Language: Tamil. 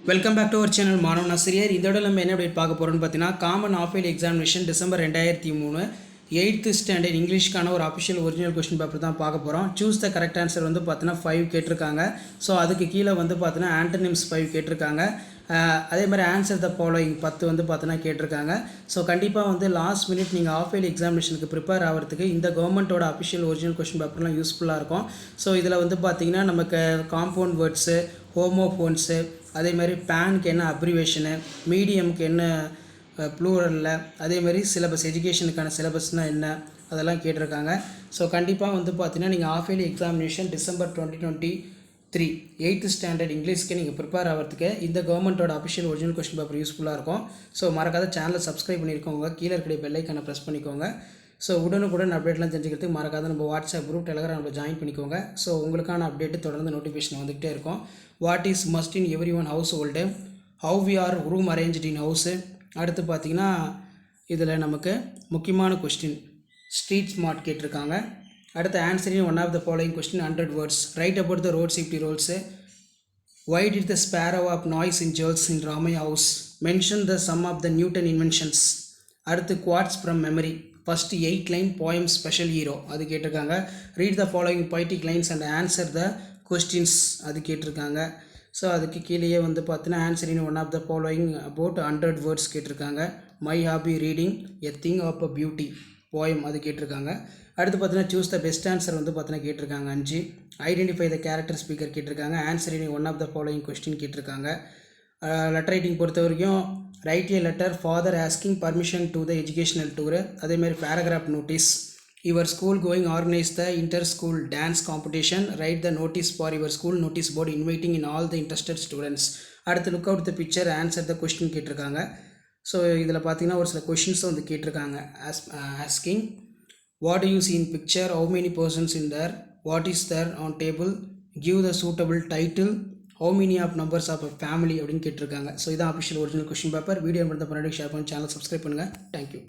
Welcome back to our channel Maanavan Aasiriyar. இதோட நம்ம என்ன அப்டேட் பார்க்க போகிறோம்னு பார்த்தீங்கன்னா, common half yearly examination December 2003 8th standard இங்கிலீஷ்க்கான ஒரு அஃபிஷியல் ஒரிஜினல் கொஸ்டின் பேப்பர் தான் பார்க்க போகிறோம். சூஸ் த கரெக்ட் ஆன்சர் வந்து பார்த்தீங்கன்னா 5 கேட்டிருக்காங்க. ஸோ அதுக்கு கீழே வந்து பார்த்தீங்கன்னா ஆண்டனிம்ஸ் 5 கேட்டிருக்காங்க. அதே மாதிரி ஆன்சர் த ஃபாலோயிங் 10 வந்து பார்த்தீங்கன்னா கேட்டிருக்காங்க. ஸோ கண்டிப்பாக வந்து லாஸ்ட் மினிட் நீங்கள் ஆஃப் இயர்லி எக்ஸாமினேஷனுக்கு ப்ரிப்பேர் ஆகிறதுக்கு இந்த கவர்மெண்ட்டோட அஃபிஷியல் ஒரிஜினல் கொஸ்டின் பேப்பர்லாம் யூஸ்ஃபுல்லாக இருக்கும். ஸோ இதில் வந்து பார்த்தீங்கன்னா நமக்கு காம்பவுண்ட் வேர்ட்ஸு, ஹோமோஃபோன்ஸு, அதே மாதிரி பேனுக்கு என்ன அப்ரிவேஷனு, மீடியமுக்கு என்ன ப்ளூரலில், அதேமாதிரி சிலபஸ் எஜுகேஷனுக்கான சிலபஸ்னால் என்ன அதெல்லாம் கேட்டிருக்காங்க. ஸோ கண்டிப்பாக வந்து பார்த்தீங்கன்னா நீங்கள் half yearly examination December 2023 8th standard இங்கிலீஷ்க்கு நீங்கள் ப்ரிப்பேர் ஆகிறதுக்கு இந்த கவர்மெண்ட்டோட அஃபிஷியல் ஒரிஜினல் கொஸ்டின் பேப்பர் யூஸ்ஃபுல்லாக இருக்கும். ஸோ மறக்காத சேனலை சப்ஸ்கிரைப் பண்ணியிருக்கோங்க, கீழே இருக்கிற பெல் ஐக்கானை ப்ரெஸ் பண்ணிக்கோங்க. ஸோ உடனுக்குடன் அப்டேட்லாம் தெரிஞ்சுக்கிறதுக்கு மறக்காத நம்ம வாட்ஸ்அப் குரூப், டெலகிராமில் ஜாயின் பண்ணிக்கோங்க. ஸோ உங்களுக்கான அப்டேட்டு தொடர்ந்து நோட்டிஃபிகேஷன் வந்துகிட்டே இருக்கும். What is must in every one household, how we are room arranged in house. அடுத்து பார்த்திங்கன்னா இதில் நமக்கு முக்கியமான கொஸ்டின் ஸ்ட்ரீட் ஸ்மார்ட் கேட்டிருக்காங்க. அடுத்து answering one of the following question 100 words. Write about the road safety rules. Why did the sparrow of noise in jewels in Ramaya house? Mention the sum of the Newton inventions. அடுத்து quotes from memory. First 8 line poem special hero அது கேட்டிருக்காங்க. Read the following poetic lines and answer the questions அது கேட்டிருக்காங்க. ஸோ அதுக்கு கீழேயே வந்து பார்த்தீங்கன்னா answering one of the following about 100 words கேட்டிருக்காங்க. My hobby reading, a thing of a beauty poem அது கேட்டிருக்காங்க. அடுத்து பார்த்தீங்கன்னா சூஸ் த பெஸ்ட் ஆன்சர் வந்து பார்த்தீங்கன்னா கேட்டிருக்காங்க 5. ஐடென்டிஃபை த கேரக்டர் ஸ்பீக்கர் கேட்டிருக்காங்க. Answering one of the following question கேட்டிருக்காங்க. லெட்டர் ரைட்டிங் பொறுத்த வரைக்கும் write a letter father asking permission to the educational tour. அதேமாதிரி paragraph notice. Your school going organise the inter school dance competition. Write the notice for your school notice board inviting in all the interested students. அடுத்து look out the picture, answer the question கேட்டிருக்காங்க. ஸோ இதில் பார்த்தீங்கன்னா ஒரு சில கொஷின்ஸும் வந்து கேட்டிருக்காங்க. Asking what to you see in picture, how many persons in there, what is there on table, give the suitable title, how many of numbers of a family அப்படின்னு கேட்டிருக்காங்க. ஸோ இதான் official original question paper. Video பண்ணுற பின்னாடி ஷேர் பண்ணி சேனல் சப்ஸ்கிரைப் பண்ணுங்கள். தேங்க்யூ.